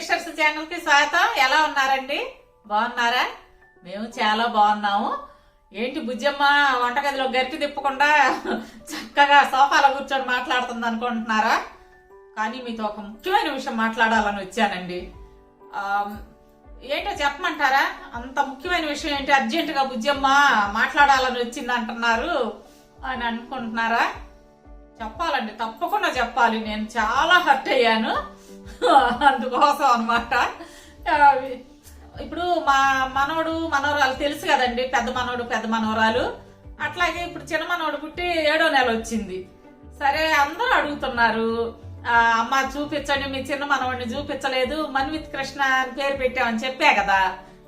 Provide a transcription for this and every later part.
Sisters channel కి స్వాగతం. ఎలా ఉన్నారండి? బాగున్నారా? మేము చాలా బాగున్నాము. ఏంటి బుజ్జమ్మ వంటగదిలో గట్టి తిప్పకుండా చక్కగా సోఫాలో కూర్చొని మాట్లాడుతుంది అనుకుంటున్నారా? కానీ మీతో ఒక ముఖ్యమైన విషయం మాట్లాడాలని వచ్చానండి. ఏంటో చెప్పమంటారా? అంత ముఖ్యమైన విషయం ఏంటి? అర్జెంటుగా బుజ్జమ్మ మాట్లాడాలని వచ్చింది అంటున్నారు అని అనుకుంటున్నారా? చెప్పాలండి, తప్పకుండా చెప్పాలి. నేను చాలా హర్ట్ అయ్యాను అందుకోసం అన్నమాట. ఇప్పుడు మా మనవడు మనవరాలు తెలుసు కదండి, పెద్ద మనవడు పెద్ద మనవరాలు. అట్లాగే ఇప్పుడు చిన్న మనవడు పుట్టి 7వ నెల వచ్చింది. సరే అందరూ అడుగుతున్నారు, అమ్మ చూపించండి, మీ చిన్న మనవాడిని చూపించలేదు, మన్విత్ కృష్ణ అని పేరు పెట్టామని చెప్పా కదా,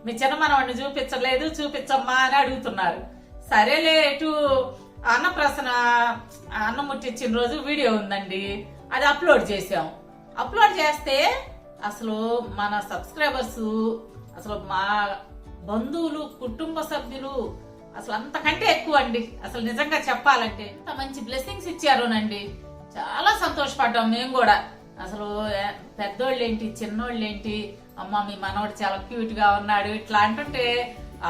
మీ చిన్న మనవాడిని చూపించలేదు, చూపించమ్మా అని అడుగుతున్నారు. సరేలే, ఇటు అన్నప్రసన అన్నం ముట్టించిన రోజు వీడియో ఉందండి, అది అప్లోడ్ చేసాం. అప్లోడ్ చేస్తే అసలు మన సబ్స్క్రైబర్స్, అసలు మా బంధువులు, కుటుంబ సభ్యులు అసలు అంతకంటే ఎక్కువ అండి. అసలు నిజంగా చెప్పాలంటే ఇంత మంచి బ్లెస్సింగ్స్ ఇచ్చారునండి. చాలా సంతోషపడ్డాం మేము కూడా. అసలు పెద్దోళ్ళేంటి చిన్నోళ్ళేంటి, అమ్మ మీ మనవడు చాలా క్యూట్ గా ఉన్నాడు ఇట్లా అంటుంటే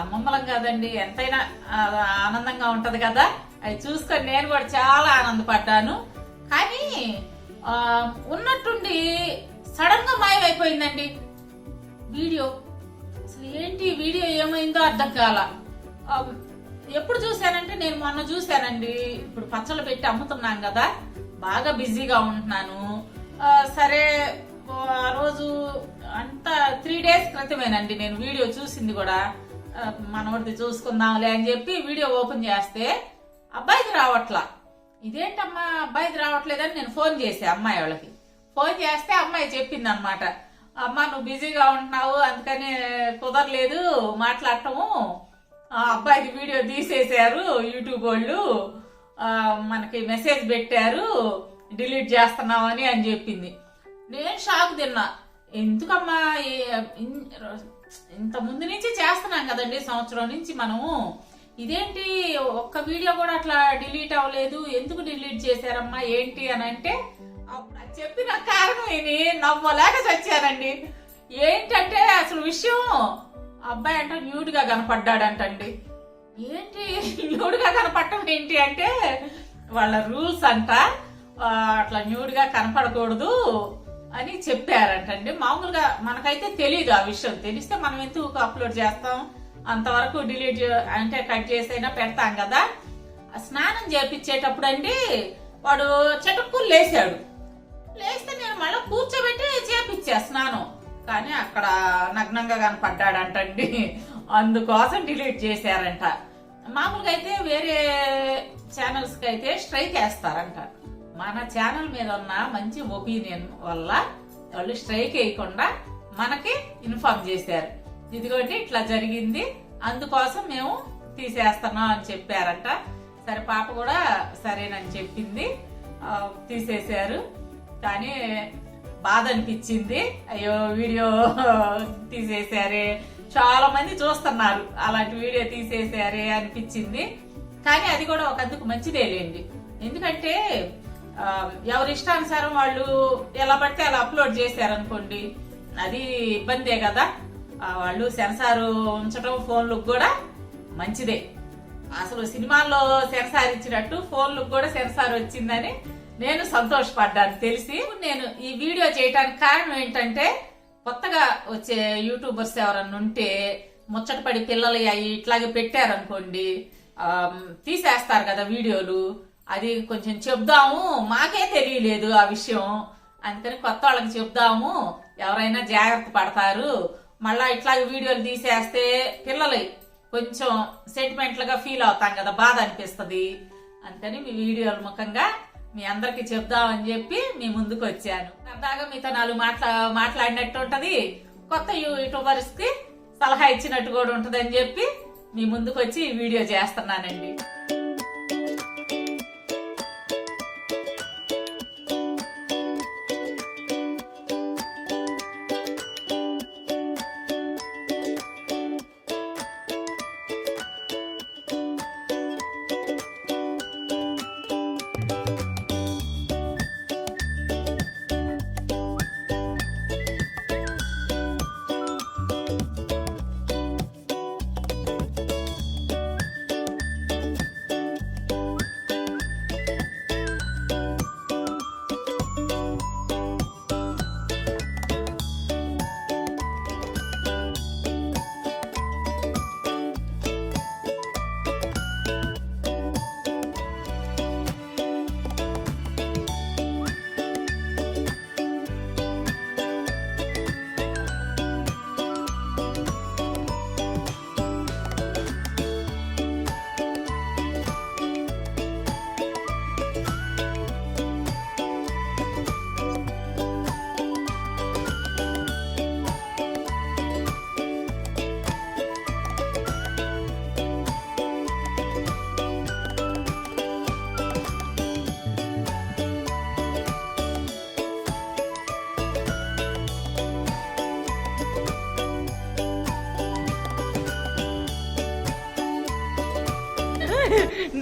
అమ్మమ్మలం కదండి, ఎంతైనా ఆనందంగా ఉంటది కదా. అది చూసుకొని నేను కూడా చాలా ఆనందపడ్డాను. కానీ ఉన్నట్టుండి సడన్ గా మాయమైపోయిందండి వీడియో. అసలు ఏంటి వీడియో ఏమైందో అర్థం కాల. ఎప్పుడు చూశానంటే నేను మొన్న చూశానండి. ఇప్పుడు పచ్చళ్ళు పెట్టి అమ్ముతున్నాం కదా, బాగా బిజీగా ఉంటున్నాను. సరే ఆ రోజు అంతా 3 days క్రితమేనండి నేను వీడియో చూసింది కూడా. మనోడిది చూసుకుందాంలే అని చెప్పి వీడియో ఓపెన్ చేస్తే అబ్బాయిది రావట్లా. ఇదేంటమ్మా అబ్బాయిది రావట్లేదని నేను ఫోన్ చేసా అమ్మాయి వాళ్ళకి. ఫోన్ చేస్తే అమ్మాయి చెప్పింది అనమాట, అమ్మ నువ్వు బిజీగా ఉంటున్నావు అందుకని కుదరలేదు మాట్లాడటము, అబ్బాయిది వీడియో తీసేశారు యూట్యూబ్ వాళ్ళు, మనకి మెసేజ్ పెట్టారు డిలీట్ చేస్తున్నామని అని చెప్పింది. నేను షాక్ తిన్నా. ఎందుకమ్మా, ఇంత ముందు నుంచి చేస్తున్నాం కదండి, సంవత్సరం నుంచి మనము, ఇదేంటి ఒక్క వీడియో కూడా అట్లా డిలీట్ అవ్వలేదు, ఎందుకు డిలీట్ చేశారమ్మా ఏంటి అని అంటే అప్పుడు చెప్పిన కారణం ఇది నవ్వలేక చచ్చానండి. ఏంటంటే అసలు విషయం, అబ్బాయి అంటే న్యూడ్ గా కనపడ్డాడంటండి. ఏంటి న్యూడ్ గా కనపడటం ఏంటి అంటే వాళ్ళ రూల్స్ అంట, అట్లా న్యూడ్ గా కనపడకూడదు అని చెప్పారంటండి. మామూలుగా మనకైతే తెలియదు ఆ విషయం, తెలిస్తే మనం ఎందుకు అప్లోడ్ చేస్తాం, అంతవరకు డిలీట్ అంటే కట్ చేసైనా పెడతాం కదా. స్నానం చేపించేటప్పుడు అండి వాడు చటుక్కులు లేచాడు. లేస్తే నేను మళ్ళీ కూర్చోబెట్టి చేపించా స్నానం, కానీ అక్కడ నగ్నంగా కనపడ్డాడంటండి. అందుకోసం డిలీట్ చేశారంట. మామూలుగా అయితే వేరే ఛానల్స్ కి అయితే స్ట్రైక్ వేస్తారంట. మన ఛానల్ మీద ఉన్న మంచి ఒపీనియన్ వల్ల వాళ్ళు స్ట్రైక్ వేయకుండా మనకి ఇన్ఫార్మ్ చేశారు, ఇదిగోండి ఇట్లా జరిగింది, అందుకోసం మేము తీసేస్తున్నాం అని చెప్పారంట. సరే పాప కూడా సరేనని చెప్పింది, తీసేశారు. కానీ బాధ అనిపించింది, అయ్యో వీడియో తీసేశారే, చాలా మంది చూస్తున్నారు అలాంటి వీడియో తీసేశారే అనిపించింది. కానీ అది కూడా ఒకందుకు మంచిదే లేండి, ఎందుకంటే ఎవరి ఇష్టానుసారం వాళ్ళు ఎలా పడితే అలా అప్లోడ్ చేశారనుకోండి, అది ఇబ్బందే కదా. వాళ్ళు సెన్సార్ ఉంచడం ఫోన్లకు కూడా మంచిదే. అసలు సినిమాల్లో సెన్సార్ ఇచ్చినట్టు ఫోన్లకు కూడా సెన్సార్ వచ్చిందని నేను సంతోషపడ్డాను తెలిసి. నేను ఈ వీడియో చేయడానికి కారణం ఏంటంటే, కొత్తగా వచ్చే యూట్యూబర్స్ ఎవరన్నా ఉంటే ముచ్చటపడి పిల్లలు అవి ఇట్లాగే పెట్టారనుకోండి, తీసేస్తారు కదా వీడియోలు. అది కొంచెం చెప్దాము, మాకే తెలియలేదు ఆ విషయం, అందుకని కొత్త వాళ్ళకి చెప్దాము, ఎవరైనా జాగ్రత్త పడతారు. మళ్ళా ఇట్లాగే వీడియోలు తీసేస్తే పిల్లలు కొంచెం సెంటిమెంటల్ గా ఫీల్ అవుతాం కదా, బాధ అనిపిస్తుంది. అందుకని మీ వీడియోల ముఖంగా మీ అందరికి చెప్దామని చెప్పి మీ ముందుకు వచ్చాను. సరదాగా మీతో 4 మాట్లాడినట్టు ఉంటది, కొత్త యూట్యూబర్స్ కి సలహా ఇచ్చినట్టు కూడా ఉంటది అని చెప్పి మీ ముందుకు వచ్చి ఈ వీడియో చేస్తున్నానండి.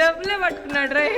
డబ్బులే పట్టుకున్నాడు రై.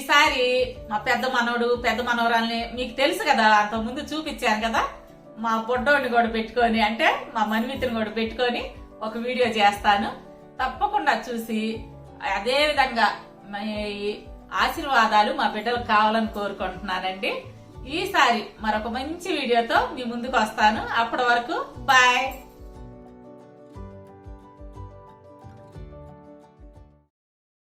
ఈసారి మా పెద్ద మనవడు పెద్ద మనవరాల్ని మీకు తెలుసు కదా, అంత ముందు చూపించాను కదా, మా బొడ్డోడిని కూడా పెట్టుకొని అంటే మా మన్వితిని కూడా పెట్టుకొని ఒక వీడియో చేస్తాను. తప్పకుండా చూసి అదే విధంగా ఆశీర్వాదాలు మా బిడ్డలకు కావాలని కోరుకుంటున్నానండి. ఈసారి మరొక మంచి వీడియోతో మీ ముందుకు వస్తాను. అప్పటి వరకు బాయ్.